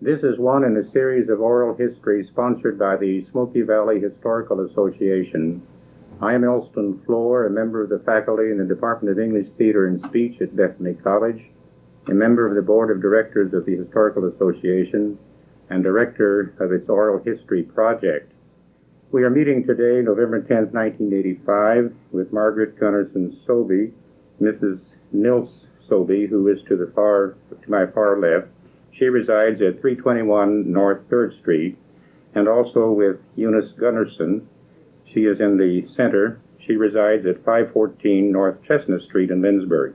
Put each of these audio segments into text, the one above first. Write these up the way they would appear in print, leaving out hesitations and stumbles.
This is one in a series of oral histories sponsored by the Smoky Valley Historical Association. I am Elston Floor, a member of the faculty in the Department of English Theater and Speech at Bethany College, a member of the Board of Directors of the Historical Association, and director of its Oral History Project. We are meeting today, November 10, 1985, with Margaret Gunnarson Soby, Mrs. Nils Soby, who is to my far left. She resides at 321 North 3rd Street, and also with Eunice Gunnarson. She is in the center. She resides at 514 North Chestnut Street in Lindsborg.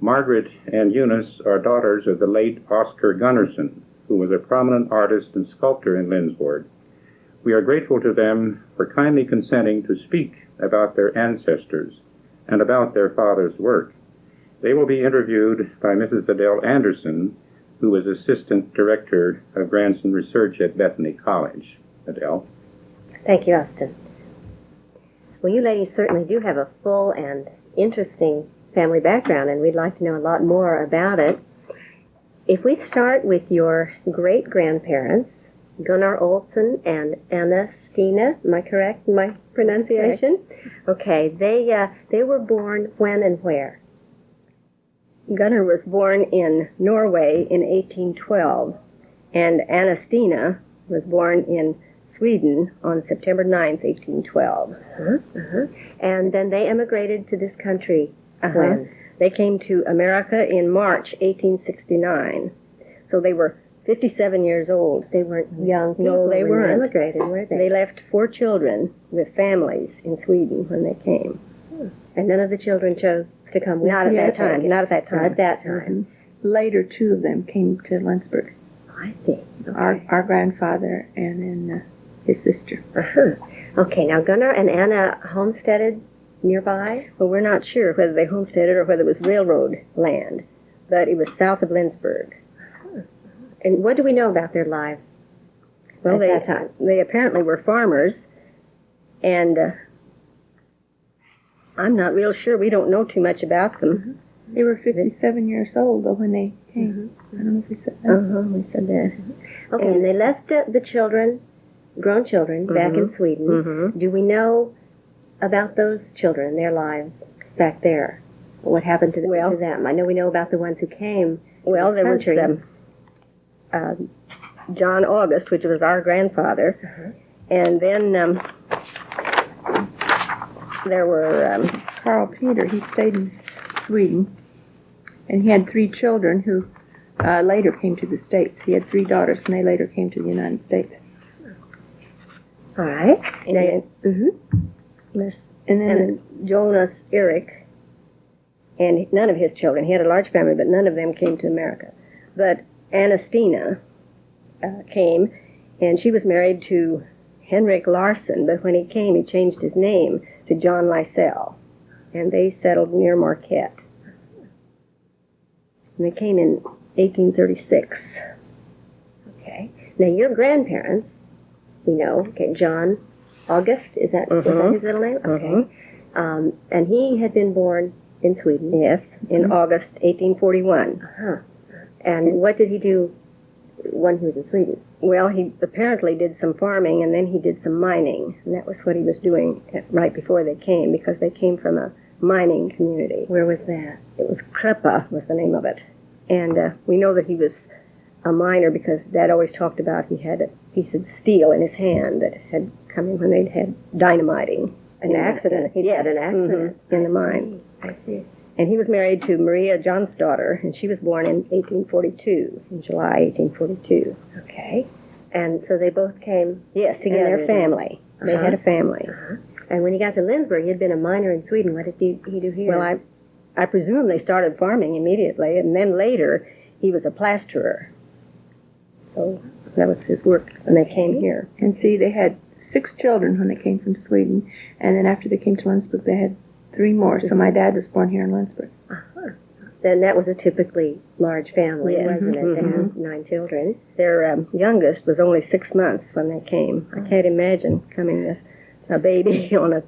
Margaret and Eunice are daughters of the late Oscar Gunnarson, who was a prominent artist and sculptor in Lindsborg. We are grateful to them for kindly consenting to speak about their ancestors and about their father's work. They will be interviewed by Mrs. Adele Anderson, who is Assistant Director of Grants and Research at Bethany College. Adele. Thank you, Austin. Well, you ladies certainly do have a full and interesting family background, and we'd like to know a lot more about it. If we start with your great-grandparents, Gunnar Olson and Anna Stina, am I correct in my pronunciation? Okay, they were born when and where? Gunnar was born in Norway in 1812, and Anna Stina was born in Sweden on September 9th, 1812. And then they emigrated to this country when? They came to America in March 1869. So they were 57 years old. They weren't young people. No, they weren't. Emigrated, were they? They left 4 children with families in Sweden when they came. And none of the children chose to come with. Not at that time. Not at that time. Not at that time. Later, 2 of them came to Lindsborg. I see. Okay. Our grandfather and then his sister. Okay, now Gunnar and Anna homesteaded nearby? Well, we're not sure whether they homesteaded or whether it was railroad land, but it was south of Lindsborg. And what do we know about their lives? Well, they apparently were farmers, and I'm not real sure. We don't know too much about them. They were 57 years old, though, when they came. I don't know if we said that. We said that. Okay, and they left the children, grown children, back in Sweden. Do we know about those children, their lives back there? What happened to them? I know we know about the ones who came. Well, there was John August, which was our grandfather, and then there were Carl Peter. He stayed in Sweden, and he had 3 children who later came to the States. He had 3 daughters, and they later came to the United States. All right. And then Jonas Erik, and none of his children. He had a large family, but none of them came to America. But Anna Stina came, and she was married to Henrik Larsson, but when he came, he changed his name to John Lysell, and they settled near Marquette. And they came in 1836. Okay. Now, your grandparents, we know, John August, is that his little name? Okay. And he had been born in Sweden, yes, in August 1841. And what did he do when he was in Sweden? Well, he apparently did some farming, and then he did some mining, and that was what he was doing right before they came, because they came from a mining community. Where was that? It was Krepa was the name of it. And we know that he was a miner because Dad always talked about he had a piece of steel in his hand that had come in when they'd had dynamiting. An accident. He had an accident in the mine. I see. And he was married to Maria Johnsdotter, and she was born in 1842, in July 1842. Okay. And so they both came, yes, together. And their family. They had a family. And when he got to Lindsborg, he had been a miner in Sweden. What did he do here? Well, I presume they started farming immediately, and then later he was a plasterer. So that was his work when they came here. And see, they had 6 children when they came from Sweden, and then after they came to Lindsborg, they had 3 more. So my dad was born here in Lindsborg. Then that was a typically large family, wasn't it? They had 9 children. Their youngest was only 6 months when they came. I can't imagine coming with a baby on a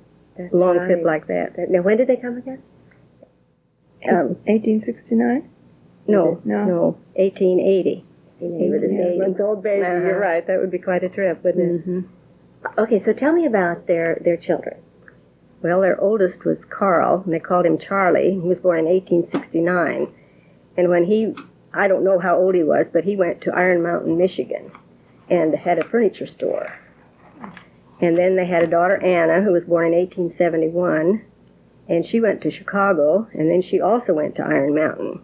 long trip like that. Now, when did they come again? 1869? No, 1880. He was an 8 old baby. You're right. That would be quite a trip, wouldn't it? Okay, so tell me about their children. Well, their oldest was Carl, and they called him Charlie. He was born in 1869. And when I don't know how old he was, but he went to Iron Mountain, Michigan, and had a furniture store. And then they had a daughter, Anna, who was born in 1871, and she went to Chicago, and then she also went to Iron Mountain.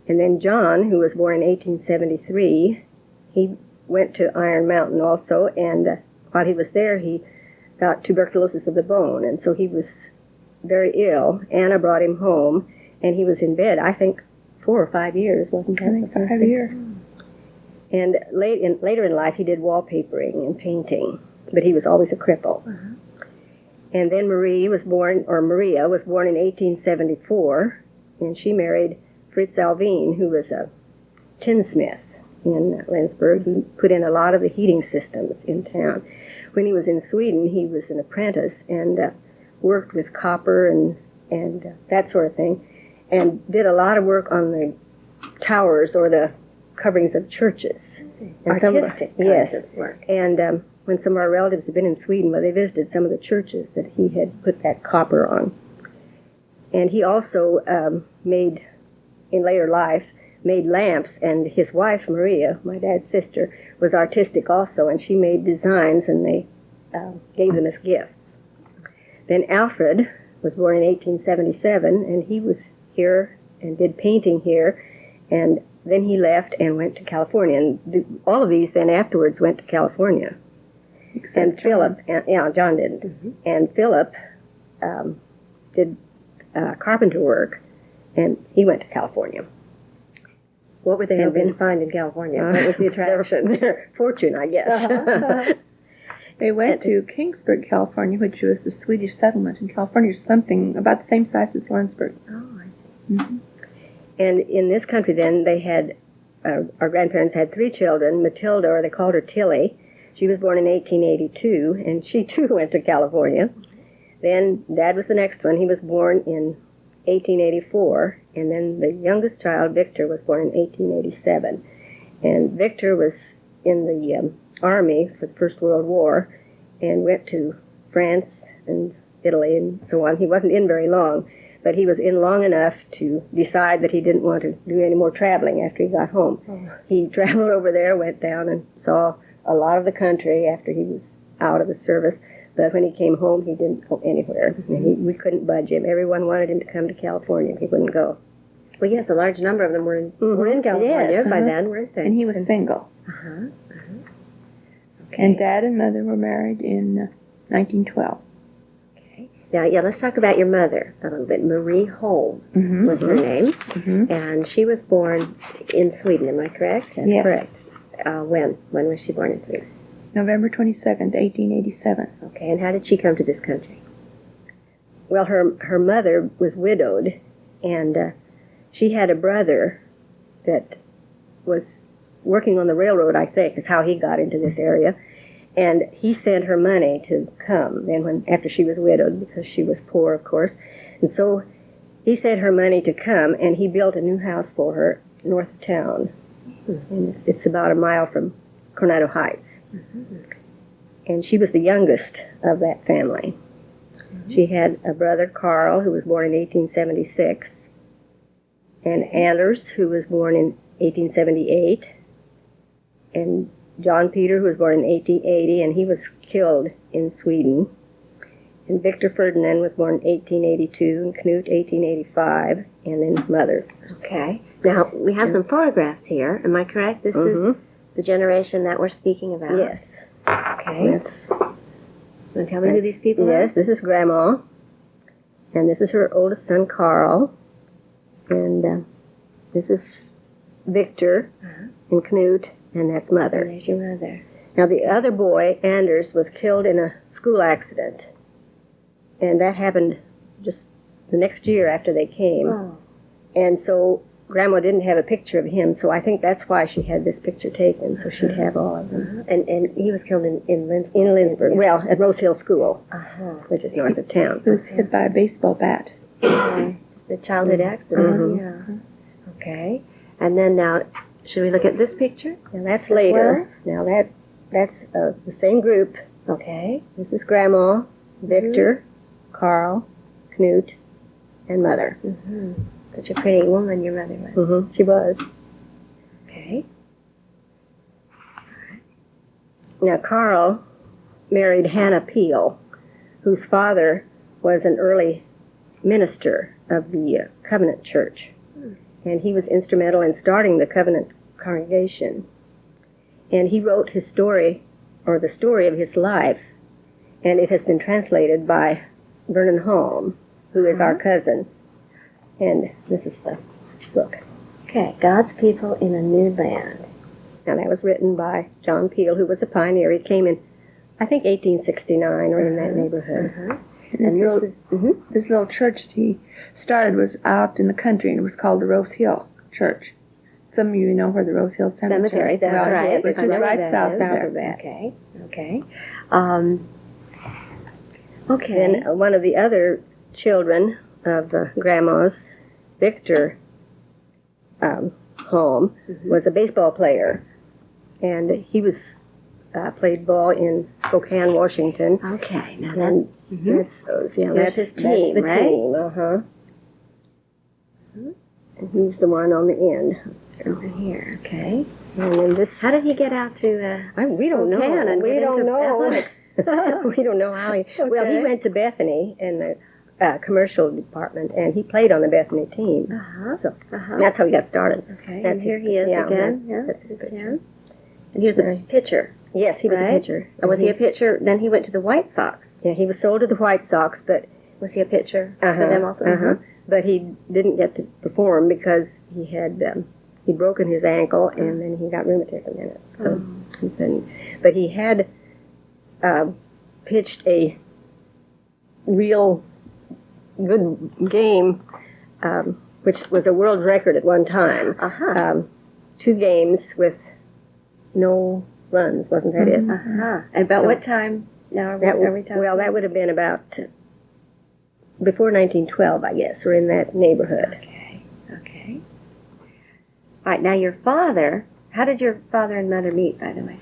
And then John, who was born in 1873, he went to Iron Mountain also, and while he was there, he got tuberculosis of the bone, and so he was very ill. Anna brought him home, and he was in bed, I think, 4 or 5 years, wasn't it? I think 5 years. And later in life, he did wallpapering and painting, but he was always a cripple. And then Maria was born in 1874, and she married Fritz Alvin, who was a tinsmith in Lindsborg. He put in a lot of the heating systems in town. When he was in Sweden, he was an apprentice and worked with copper and that sort of thing, and did a lot of work on the towers or the coverings of churches. Artistic yes, kinds of work. And when some of our relatives had been in Sweden, well, they visited some of the churches that he had put that copper on. And he also made, in later life, made lamps, and his wife, Maria, my dad's sister, was artistic also, and she made designs, and they gave them as gifts. Then Alfred was born in 1877, and he was here and did painting here, and then he left and went to California, and all of these then afterwards went to California. And Philip, John didn't, and Philip did carpenter work, and he went to California. What were they hoping to find in California? What was the attraction? Their fortune, I guess. They went to Kingsburg, California, which was the Swedish settlement in California, something about the same size as Lindsborg. Oh, I see. And in this country, then, they had, our grandparents had 3 children. Matilda, or they called her Tilly. She was born in 1882, and she, too, went to California. Then Dad was the next one. He was born in 1884, and then the youngest child, Victor, was born in 1887. And Victor was in the Army for the First World War and went to France and Italy and so on. He wasn't in very long, but he was in long enough to decide that he didn't want to do any more traveling after he got home. He traveled over there, went down and saw a lot of the country after he was out of the service, but when he came home, he didn't go anywhere. We couldn't budge him. Everyone wanted him to come to California. He wouldn't go. Well, yes, a large number of them were in California by then, weren't they? And he was single. Okay. And Dad and Mother were married in 1912. Okay. Now, let's talk about your mother a little bit. Marie Holm was her name, and she was born in Sweden. Am I correct? That's correct. When? When was she born in Sweden? November 22nd, 1887. Okay, and how did she come to this country? Well, her mother was widowed, and she had a brother that was working on the railroad, I think, is how he got into this area. And he sent her money to come, then after she was widowed, because she was poor, of course. And so he sent her money to come, and he built a new house for her north of town. And it's about a mile from Coronado Heights. And she was the youngest of that family. She had a brother, Carl, who was born in 1876, and Anders, who was born in 1878, and John Peter, who was born in 1880, and he was killed in Sweden. And Victor Ferdinand was born in 1882, and Knut 1885, and then Mother. Okay. Now, we have some photographs here. Am I correct? This is the generation that we're speaking about? Yes. Okay. Yes. Want to tell me who these people are? Yes, this is Grandma, and this is her oldest son, Carl, and this is Victor and Knut, and that's Mother. And there's your mother. Now, the other boy, Anders, was killed in a school accident, and that happened just the next year after they came. Oh. And so Grandma didn't have a picture of him, so I think that's why she had this picture taken, so she'd have all of them. And he was killed in Lindsborg? In Lindsborg, well, at Rose Hill School, which is north of town. He was hit by a baseball bat. The childhood accident? Yeah. Okay. And then now, should we look at this picture? Now that's later. Well? Now that's the same group. Okay. This is Grandma, Victor, Carl, Knut, and Mother. Mm-hmm. Such a pretty woman your mother was. Mm-hmm. She was. Okay. Now Carl married Hannah Peel, whose father was an early minister of the Covenant Church. And he was instrumental in starting the Covenant congregation. And he wrote his story, or the story of his life, and it has been translated by Vernon Holm, who is our cousin. And this is the book. Okay, God's People in a New Land. Now that was written by John Peel, who was a pioneer. He came in, I think, 1869 or in that neighborhood. And this little church he started was out in the country, and it was called the Rose Hill Church. Some of you know where the Rose Hill Cemetery is. That's Well, right. Which is right south of that. Okay. Okay. Okay. Then one of the other children of Grandma's, Victor Holm, was a baseball player, and he was played ball in Spokane, Washington. Okay. Now And that's that's his team, the right? team. And he's the one on the end. over here. Okay. And then this, How did he get out to? we don't know. Spokane and We get don't into know. athletics? We don't know how he. Well, he went to Bethany in the commercial department, and he played on the Bethany team. So that's how he got started. Okay. That's And here his- he is yeah, again. that's Yeah. his picture. Again. And here's a pitcher. Yes, he was Right. a pitcher. Was he a pitcher? Then he went to the White Sox. Yeah, he was sold to the White Sox, but Was he a pitcher for them also? But he didn't get to perform because he had he'd broken his ankle, and then he got rheumatism in it. So he couldn't. But he had pitched a real good game, which was a world record at one time. 2 games with no runs, wasn't that it? And about what time? Now are we talking? Well, that would have been about before 1912, I guess, or in that neighborhood. Okay. Okay. All right. Now your father. How did your father and mother meet? By the way.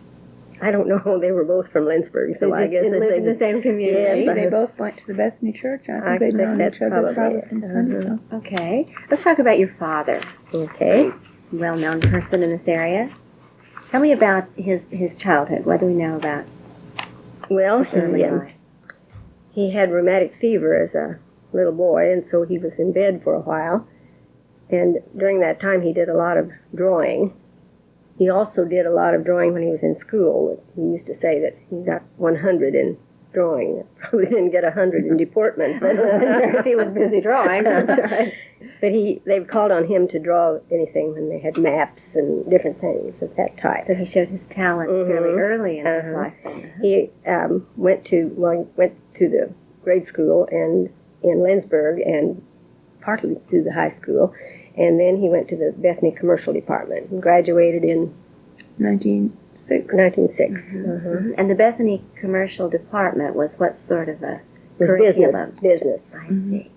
I don't know. They were both from Lindsborg, so I guess they lived in the same community. Yes, They both went to the Bethany Church. I think they'd known that's each other probably from Sunday school. Okay. Let's talk about your father. Okay. Well-known person in this area. Tell me about his childhood. What do we know about? Well, his early life? he had rheumatic fever as a little boy, and so he was in bed for a while. And during that time, he did a lot of drawing. He also did a lot of drawing when he was in school. He used to say that he got 100 in drawing. Probably didn't get 100 in deportment, but he was busy drawing. But they called on him to draw anything when they had maps and different things of that type. So he showed his talent fairly early in his life. He went to the grade school and in Lindsborg and partly to the high school, and then he went to the Bethany Commercial Department and graduated in 1906. 1906. And the Bethany Commercial Department was what sort of a It was curriculum? business. I see.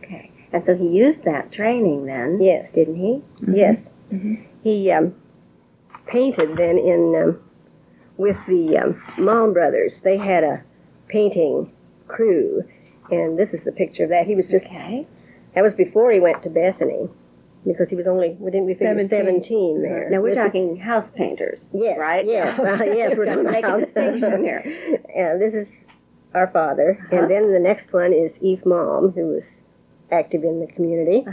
Okay. And so he used that training then, Yes. didn't he? Yes. He painted then in with the Malm brothers. They had a painting crew, and this is the picture of that. He was just that was before he went to Bethany, because he was only 17 there. Now we're This is- talking house painters, Yes, right? yes, yes. We're Gotta talking make a about distinction here. And this is our father, and then the next one is Eve Malm, who was active in the community.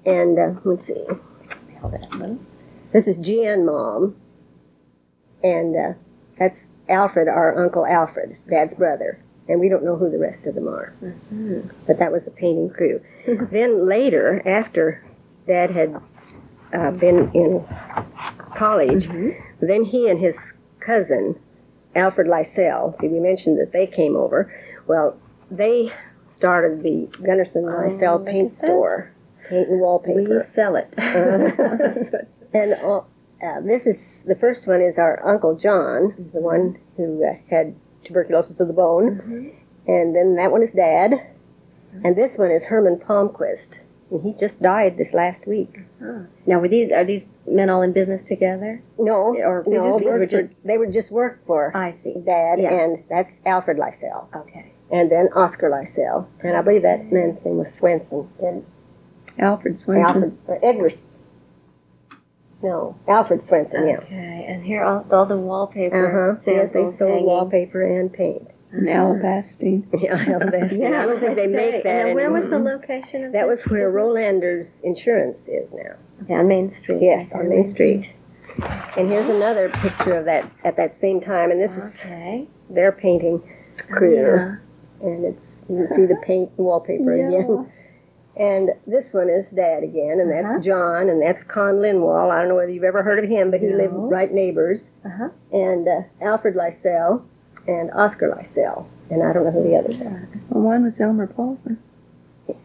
And let's see, Hold it up a little. this is Jean Malm, and that's Alfred, our Uncle Alfred, Dad's brother. And we don't know who the rest of them are. But that was the painting crew. Then later, after Dad had been in college, then he and his cousin, Alfred Lysell, we mentioned that they came over. Well, they started the Gunnarson Lysell paint store, paint and wallpaper. We sell it. And this is, the first one is our Uncle John, the one who had tuberculosis of the bone. And then that one is Dad. And this one is Herman Palmquist. And he just died this last week. Now, are these men all in business together? No, Or no, just they were just worked for I see. Dad, Yeah. and that's Alfred Lysell. Okay. And then Oscar Lysell. And I believe that man's name was Swenson. And Alfred Swenson. Alfred Swenson, yeah. Okay, and here all the wallpaper Yes, they samples sold hanging. wallpaper and paint. And alabastine. Yeah, I don't think they make that Now, where was anymore. the location of That was this where business? Rolander's Insurance is now. Okay, on Main Street. Yes, on Main Street. And here's another picture of that at that same time, and this is Okay. their painting crew. Yeah. And it's, you can see the paint and wallpaper Yeah. again. And this one is Dad again, and that's John, and that's Con Linwall. I don't know whether you've ever heard of him, but he lived right neighbors. And Alfred Lysell and Oscar Lysell, and I don't know who the others are. Well, one was Elmer Paulson.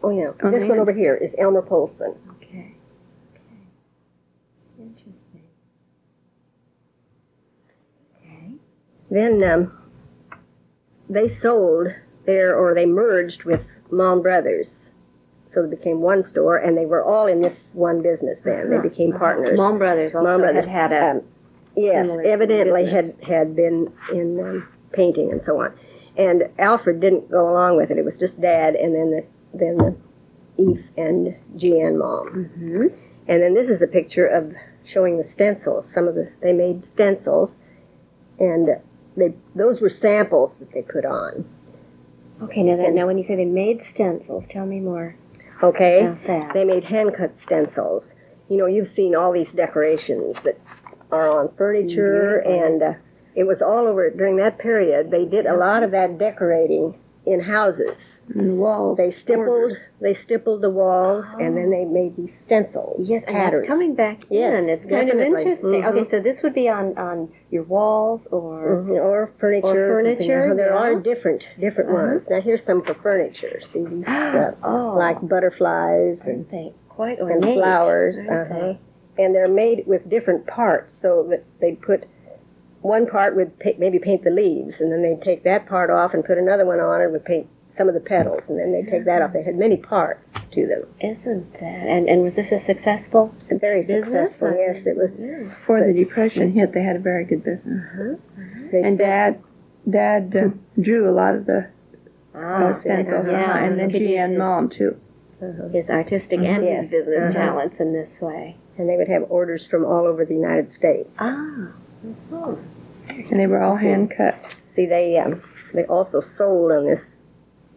Oh, yeah. Oh, This yeah. one over here is Elmer Polson. Okay. Interesting. Okay. Then they sold they merged with Malm Brothers. So it became one store, and they were all in this one business then. They became partners. Malm Brothers also Malm Brothers had a yes, similar evidently business. had been in painting and so on. And Alfred didn't go along with it. It was just Dad, and then the Eve and Jeanne Malm. Mm-hmm. And then this is a picture of showing the stencils. They made stencils, and those were samples that they put on. Okay, now when you say they made stencils, tell me more Okay, about that. they made hand-cut stencils. You know, you've seen all these decorations that are on furniture, and it was all over during that period. They did a lot of that decorating in houses. And the walls. They stippled the walls, and then they made these stencils. Yes, and patterns. that's coming back Yes, in. It's kind of definitely. interesting. Mhm. Okay, so this would be on your walls or Or furniture. Or furniture, There yeah. are different ones. Now here's some for furniture. See these like butterflies and quite ornate. and flowers. Aren't they? And they're made with different parts, so that they put one part would maybe paint the leaves, and then they'd take that part off and put another one on and would paint some of the petals, and then they'd take that off. They had many parts to them. Isn't that? And was this a successful Very business? successful, yes. It was. Before the Depression hit, they had a very good business. They And Dad drew a lot of the stencils. yeah, And then he could she and use Mom, too. his artistic and Yes. his business talents in this way. And they would have orders from all over the United States. Ah. And they were all hand cut. See, they also sold on this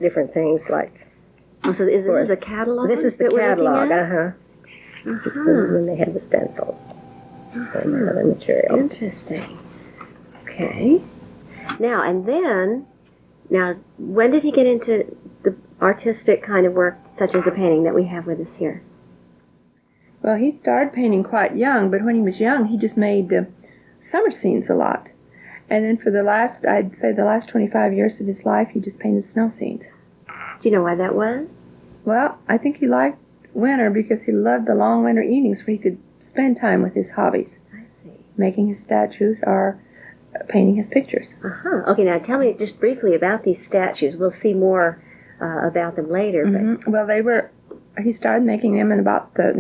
different things like. Oh, so is this a catalog? This is the that we're looking catalog. at? This is when they had the stencils and other material. Interesting. Okay. Now, when did he get into the artistic kind of work, such as the painting that we have with us here? Well, he started painting quite young, but when he was young, he just made summer scenes a lot. And then for I'd say the last 25 years of his life, he just painted snow scenes. Do you know why that was? Well, I think he liked winter because he loved the long winter evenings where he could spend time with his hobbies. I see. Making his statues or painting his pictures. Okay, now tell me just briefly about these statues. We'll see more about them later. But Well, he started making them in about the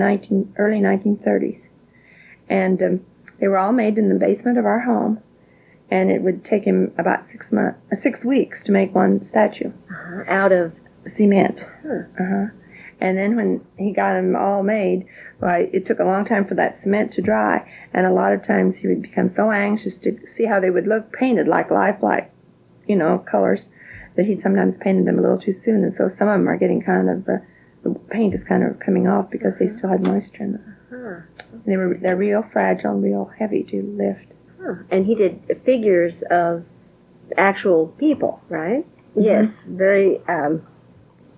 early 1930s. And they were all made in the basement of our home. And it would take him about 6 weeks to make one statue. out of Cement. And then when he got them all made, well, it took a long time for that cement to dry. And a lot of times he would become so anxious to see how they would look painted like lifelike, colors, that he'd sometimes painted them a little too soon. And so some of them are getting kind of, the paint is kind of coming off because they still had moisture in them. They're real fragile and real heavy to lift. and he did figures of actual people, right? Yes, very.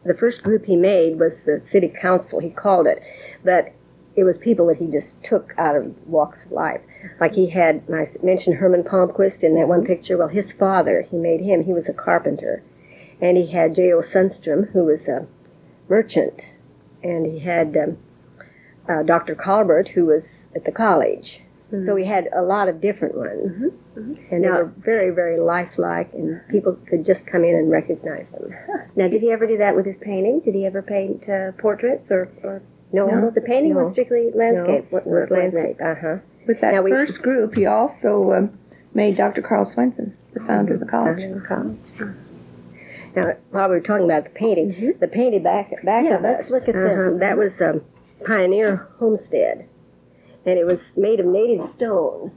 The first group he made was the city council, he called it, but it was people that he just took out of walks of life. Like he had, and I mentioned Herman Palmquist in that one picture. Well, his father, he made him. He was a carpenter, and he had J.O. Sundstrom, who was a merchant, and he had Dr. Colbert, who was at the college. So we had a lot of different ones. And they Now- were very, very lifelike, and people could just come in and recognize them. Now, did he ever do that with his painting? Did he ever paint portraits or? No, Well, the painting was strictly landscape. No, work, wasn't it? Uh-huh. With that Now we- first group, he also made Dr. Carl Swenson, the founder of the college. Now, while we were talking about the painting, the painting back Yeah, of let's us, look at this. that was Pioneer Homestead, and it was made of native stone.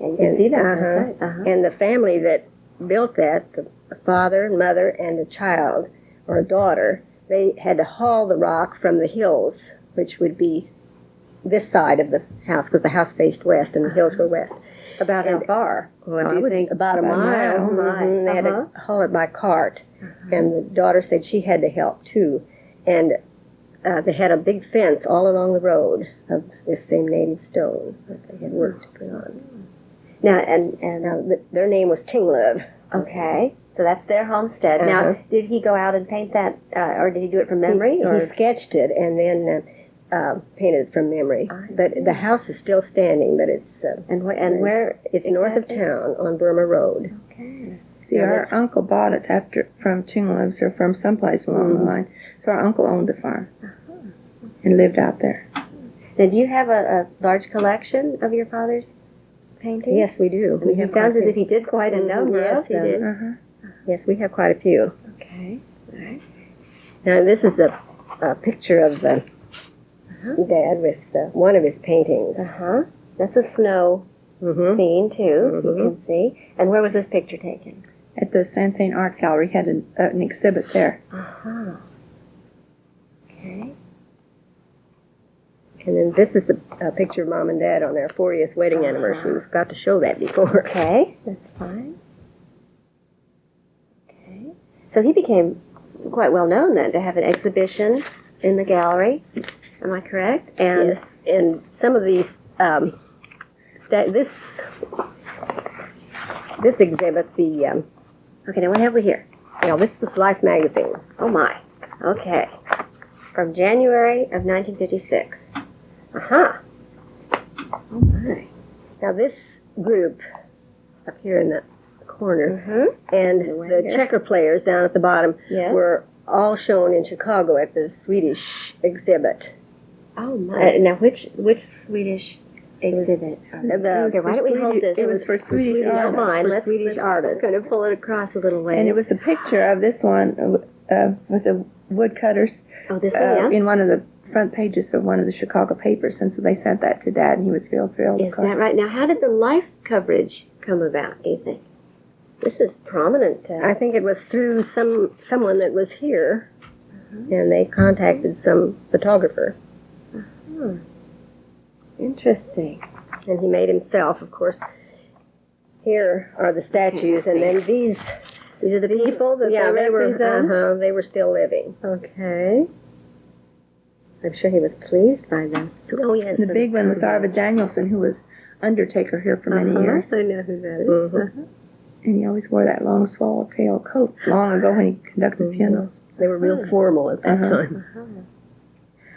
Yeah, you can see that. Uh-huh. That's right. And the family that built that, the father, mother, and a child, or a daughter, they had to haul the rock from the hills, which would be this side of the house, because the house faced west and the hills were west. About how And- far? Well, Do you it was think? about a mile. Mhm. They had to haul it by cart, and the daughter said she had to help too. And they had a big fence all along the road of this same native stone that they had worked to put on. Now, Now, their name was Tinglove. okay, so that's their homestead. Now, Uh-huh. did he go out and paint that, or did he do it from memory? He or sketched it and then painted it from memory. I But the house is still standing, but it's where? it's north of exactly? town on Burma Road. Okay. See, Yeah, our uncle bought it from Chinglives or from someplace along the line. So our uncle owned the farm and lived out there. Now, do you have a large collection of your father's paintings? Yes, we do. I mean, he sounds as if he did quite a number Yes, of he them. did. Uh-huh. Yes, we have quite a few. Okay. All right. Now, this is a picture of Dad with one of his paintings. Uh-huh. That's a snow Mm-hmm. scene, too, you Mhm. can see. And where was this picture taken? At the San Saint Art Gallery, had an exhibit there. Uh-huh. Okay. And then this is a picture of Mom and Dad on their 40th wedding anniversary. We forgot to show that before. Okay, that's fine. Okay. So he became quite well known then to have an exhibition in the gallery. Am I correct? And Yes. And some of these, this exhibit, okay, now what have we here? this was Life magazine. Oh my. Okay. From January of 1956. Uh-huh. Oh my. Now this group up here in the corner, Mm-hmm. and way the here. checker players down at the bottom Yes. were all shown in Chicago at the Swedish exhibit. Oh my. Now which Swedish exhibit? Okay, why don't we hold this? It was for Swedish Don't artists. mind. Let's Swedish artists. kind of pull it across a little way. And it was a picture of this one with the woodcutters oh, this one, yeah? in one of the front pages of one of the Chicago papers. And so they sent that to Dad, and he was real thrilled. Is that right? Now, how did the life coverage come about, do you think? This is prominent. I think it was through someone that was here, and they contacted some photographer, Interesting. and he made himself, of course. Here are the statues, and then these These are the people that yeah, they represent? they were still living. Okay. I'm sure he was pleased by them. Oh, yes. The big one was Arvid Danielson, who was undertaker here for many years. I know who that is. Mhm. And he always wore that long swallowtail coat long ago when he conducted funerals. They were real formal at that time.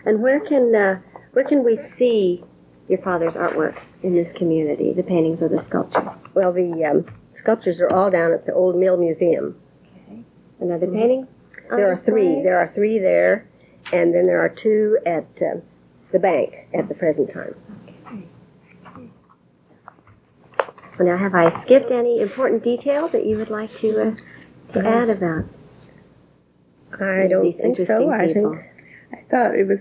And where can we see your father's artwork in this community, the paintings or the sculptures? Well, the sculptures are all down at the Old Mill Museum. And are the paintings? on There are three. display? There are three there, and then there are two at the bank at the present time. Well, now, have I skipped any important details that you would like to add about I don't these think interesting so. I people? think I thought it was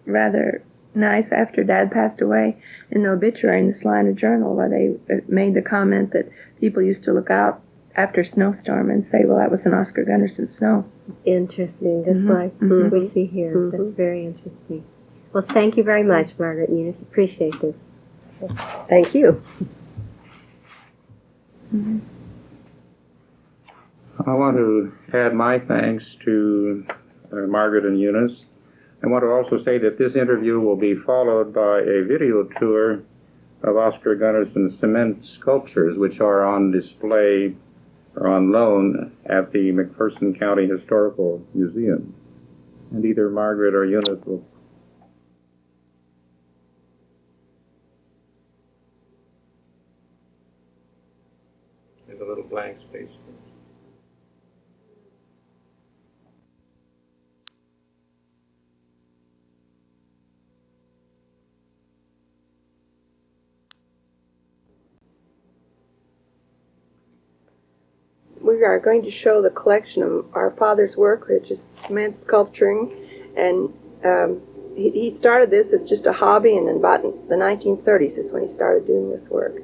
rather nice after Dad passed away in the obituary in the Salina Journal, where they made the comment that people used to look out after a snowstorm and say, well, that was an Oscar Gunnarson snow. Interesting, just like we see here. That's very interesting. Well, thank you very much, Margaret and Eunice. Appreciate this. thank you. I want to add my thanks to Margaret and Eunice. I want to also say that this interview will be followed by a video tour of Oscar Gunnarson's cement sculptures, which are on display or on loan at the McPherson County Historical Museum. And either Margaret or Eunice will blank space. We are going to show the collection of our father's work, which is cement sculpturing, and he started this as just a hobby, and in about the 1930s is when he started doing this work.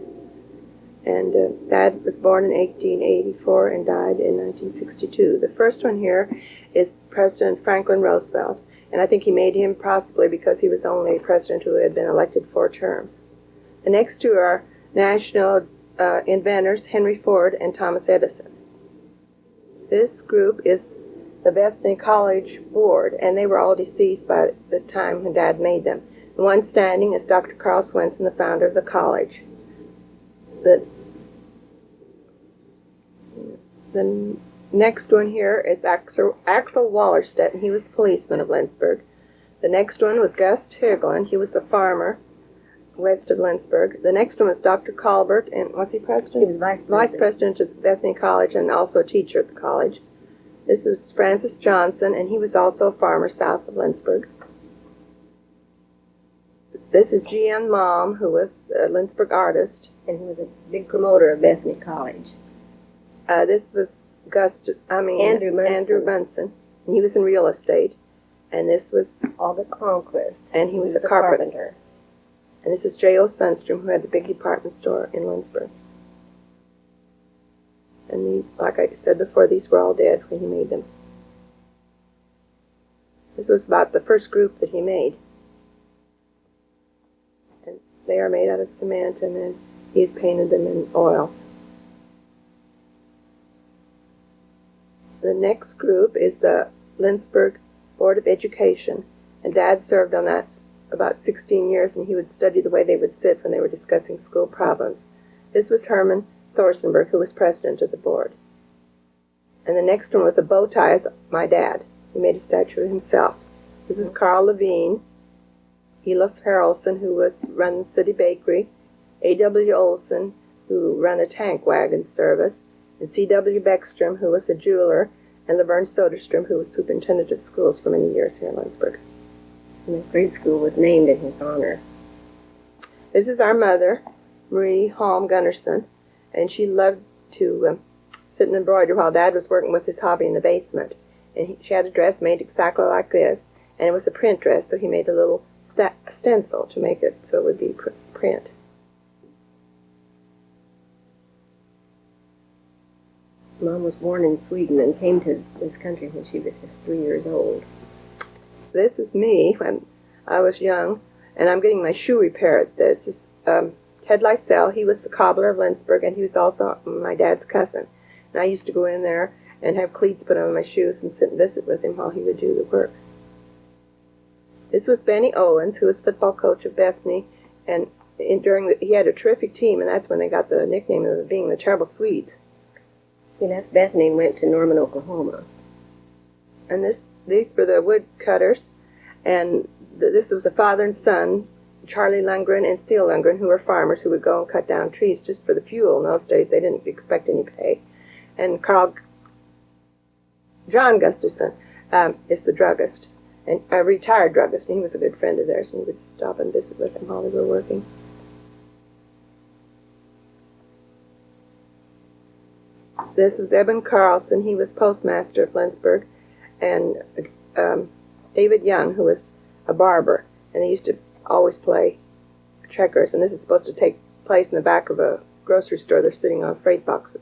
And Dad was born in 1884 and died in 1962. The first one here is President Franklin Roosevelt, and I think he made him possibly because he was the only president who had been elected 4 terms. The next two are national inventors, Henry Ford and Thomas Edison. This group is the Bethany College board, and they were all deceased by the time when Dad made them. The one standing is Dr. Carl Swenson, the founder of the college. The next one here is Axel Wallerstedt, and he was a policeman of Lindsborg. The next one was Gus Higland. He was a farmer west of Lindsborg. The next one was Dr. Colbert, and was he president? He was vice president of Bethany College and also a teacher at the college. This is Francis Johnson, and he was also a farmer south of Lindsborg. This is G.N. Malm, who was a Lindsborg artist. and he was a big promoter of Bethany College. This was Andrew Munson, and he was in real estate. And this was August Conquest, and he was a carpenter. And this is J.O. Sundstrom, who had the big department store in Lindsborg. And these, like I said before, these were all dead when he made them. This was about the first group that he made. And they are made out of cement, and then he's painted them in oil. The next group is the Lindsborg Board of Education, and Dad served on that about 16 years, and he would study the way they would sit when they were discussing school problems. This was Herman Thorsenberg, who was president of the board. And the next one with a bow tie is my dad. He made a statue of himself. This is Carl Levine, Elif Harrelson, who was run the city bakery, A.W. Olson, who ran a tank wagon service, and C.W. Beckstrom, who was a jeweler, and Laverne Soderstrom, who was superintendent of schools for many years here in Lindsborg. And the grade school was named in his honor. This is our mother, Marie Holm Gunnarson, and she loved to sit and embroider while Dad was working with his hobby in the basement. And she had a dress made exactly like this, and it was a print dress, so he made a little stencil to make it so it would be print. Mom was born in Sweden and came to this country when she was just 3 years old. This is me when I was young, and I'm getting my shoe repaired. This is Ted Lysell. He was the cobbler of Lindsborg, and he was also my dad's cousin. And I used to go in there and have cleats put on my shoes and sit and visit with him while he would do the work. This was Benny Owens, who was football coach of Bethany, and he had a terrific team, and that's when they got the nickname of being the Terrible Swedes. He left Bethany and went to Norman, Oklahoma. And these were the woodcutters, and this was a father and son, Charlie Lundgren and Steele Lundgren, who were farmers who would go and cut down trees just for the fuel. In those days, they didn't expect any pay. And John Gustafson is the druggist, and a retired druggist, and he was a good friend of theirs, and we would stop and visit with him while they were working. This is Eben Carlson. He was postmaster of Lindsborg, and David Young, who was a barber, and they used to always play checkers, and this is supposed to take place in the back of a grocery store. They're sitting on freight boxes.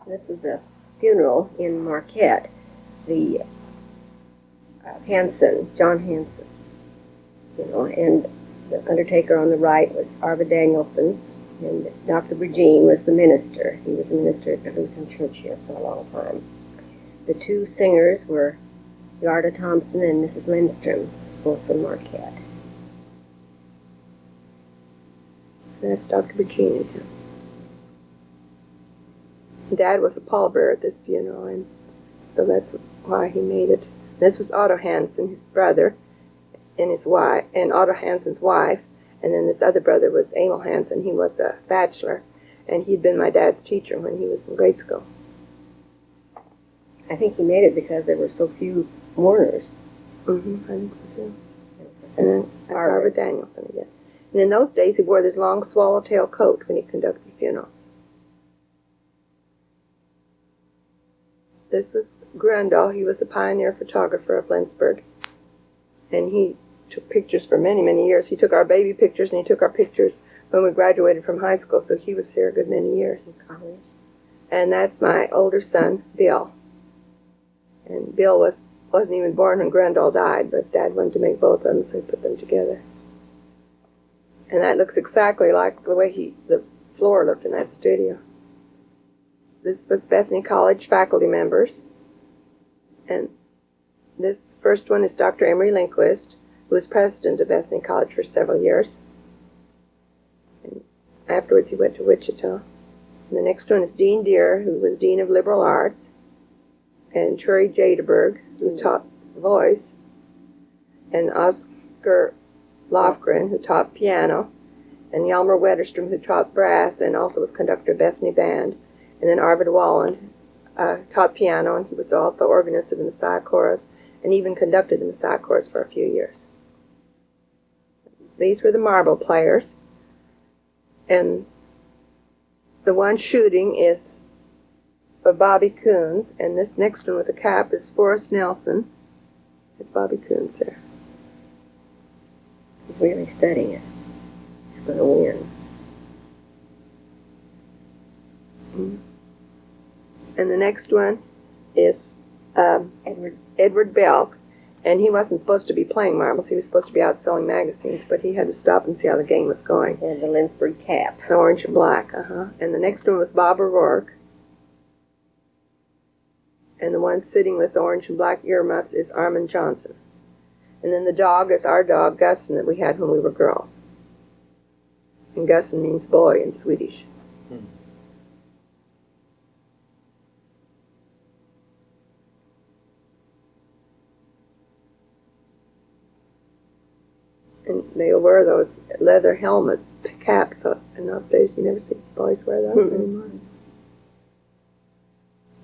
This is a funeral in Marquette. The John Hansen, and the undertaker on the right was Arvid Danielson, and Dr. Virgin was the minister. He was a minister at the Lutheran Church here for a long time. The two singers were Yarda Thompson and Mrs. Lindstrom, both from Marquette. That's Dr. Virginia. Dad was a pallbearer at this funeral, and so that's why he made it. This was Otto Hansen, his brother, and his wife, and Otto Hansen's wife, and then this other brother was Emil Hansen. He was a bachelor, and he'd been my dad's teacher when he was in grade school. I think he made it because there were so few mourners. I think so too. And then Barbara Danielson again. And in those days, he wore this long swallowtail coat when he conducted funerals. This was Grundle. He was the pioneer photographer of Lindsborg. And he took pictures for many, many years. He took our baby pictures, and he took our pictures when we graduated from high school, so he was here a good many years in college. And that's my older son, Bill. And Bill wasn't even born when Grundle died, but Dad wanted to make both of them, so he put them together. And that looks exactly like the way the floor looked in that studio. This was Bethany College faculty members. And this first one is Dr. Emery Lindquist, who was president of Bethany College for several years. And afterwards he went to Wichita. And the next one is Dean Deere, who was Dean of Liberal Arts, and Trury Jadeberg, who taught voice, and Oscar Lofgren, who taught piano, and Hjalmar Wetterstrom, who taught brass and also was conductor of Bethany Band, and then Arvid Wallen taught piano, and he was also organist of the Messiah Chorus, and even conducted the Messiah Chorus for a few years. These were the marble players, and the one shooting is for Bobby Coons, and this next one with a cap is Forrest Nelson. It's Bobby Coons there. He's really studying it. He's going to win. And the next one is Edward Belk, and he wasn't supposed to be playing marbles. He was supposed to be out selling magazines, but he had to stop and see how the game was going. And the Lindsborg cap. The orange and black, And the next one was Bob O'Rourke. And the one sitting with the orange and black earmuffs is Armand Johnson. And then the dog is our dog, Gusson, that we had when we were girls. And Gusson means boy in Swedish. And they wear those leather helmet caps. In those days, you never see boys wear those anymore.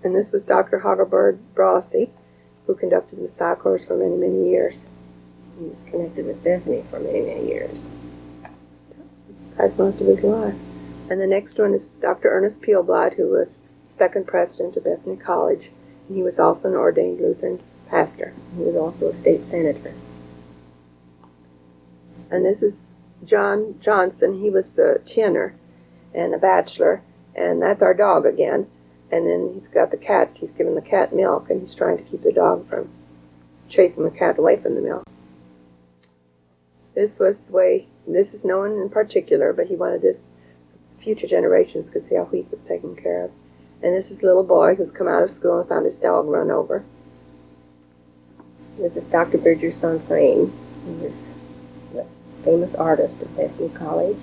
And this was Dr. Hagelberg Brossi, who conducted the Messiah Chorus for many, many years. He was connected with Bethany for many, many years. That's most of his life. And the next one is Dr. Ernest Peelblad, who was second president of Bethany College, and he was also an ordained Lutheran pastor. He was also a state senator. And this is John Johnson. He was a tenor and a bachelor, and that's our dog again. And then he's got the cat. He's given the cat milk, and he's trying to keep the dog from chasing the cat away from the milk. This was the way, this is no one in particular, but he wanted this, future generations could see how wheat was taken care of. And this is a little boy who's come out of school and found his dog run over. This is Dr. Bridger Sonfrain, who was the famous artist at Bethany College.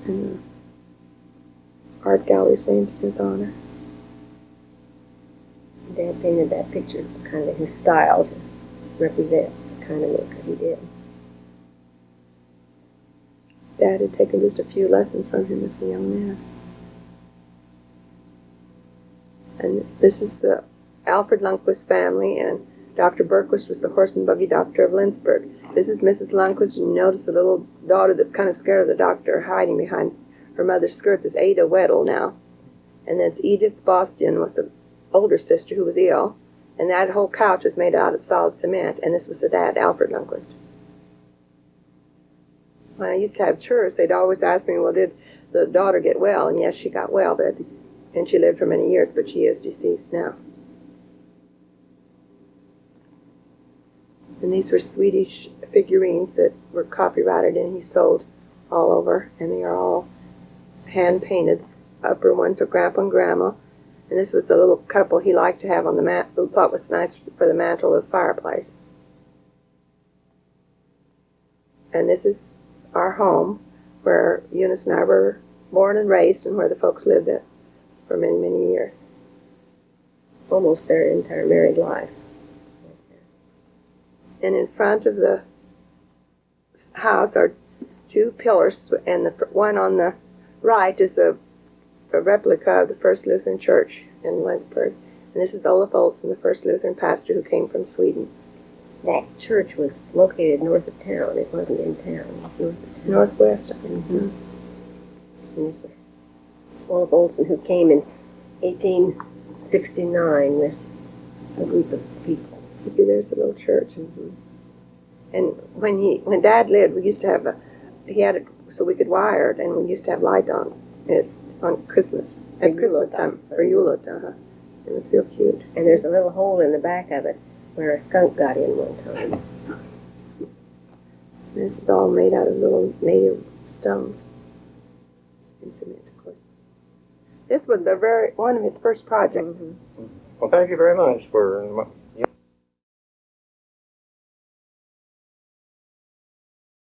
And art gallery's named in his honor. Dad painted that picture kind of his style to represent the kind of work that he did. Dad had taken just a few lessons from him as a young man. And this is the Alfred Lundquist family, and Dr. Berquist was the horse and buggy doctor of Lindsborg. This is Mrs. Lundquist, and you notice the little daughter that's kind of scared of the doctor hiding behind her mother's skirts is Ada Weddell now. And that's Edith Boston with the older sister who was ill, and that whole couch is made out of solid cement, and this was the dad, Alfred Lundquist. When I used to have church, they'd always ask me, well, did the daughter get well? And yes, she got well, and she lived for many years, but she is deceased now. And these were Swedish figurines that were copyrighted, and he sold all over, and they are all hand-painted. Upper ones are Grandpa and Grandma, and this was the little couple he liked to have on the mat, who thought was nice for the mantle of the fireplace. And this is our home, where Eunice and I were born and raised, and where the folks lived at for many, many years. Almost their entire married life. And in front of the house are 2 pillars, and the one on the right is a replica of the first Lutheran church in Lindsborg. And this is Olaf Olson, the first Lutheran pastor who came from Sweden. That church was located north of town. It wasn't in town. It was north of town. Northwest. And this was Olaf Olson, who came in 1869 with a group of people. You see, there's the little church. And when Dad lived, we used to have he had it so we could wire it, and we used to have light on it on Christmas. At Christmas time, for Yule. It was real cute. And there's a little hole in the back of it where a skunk got in one time. This is all made out of little native stones and cement, of course. This was one of his first projects. Well, thank you very much for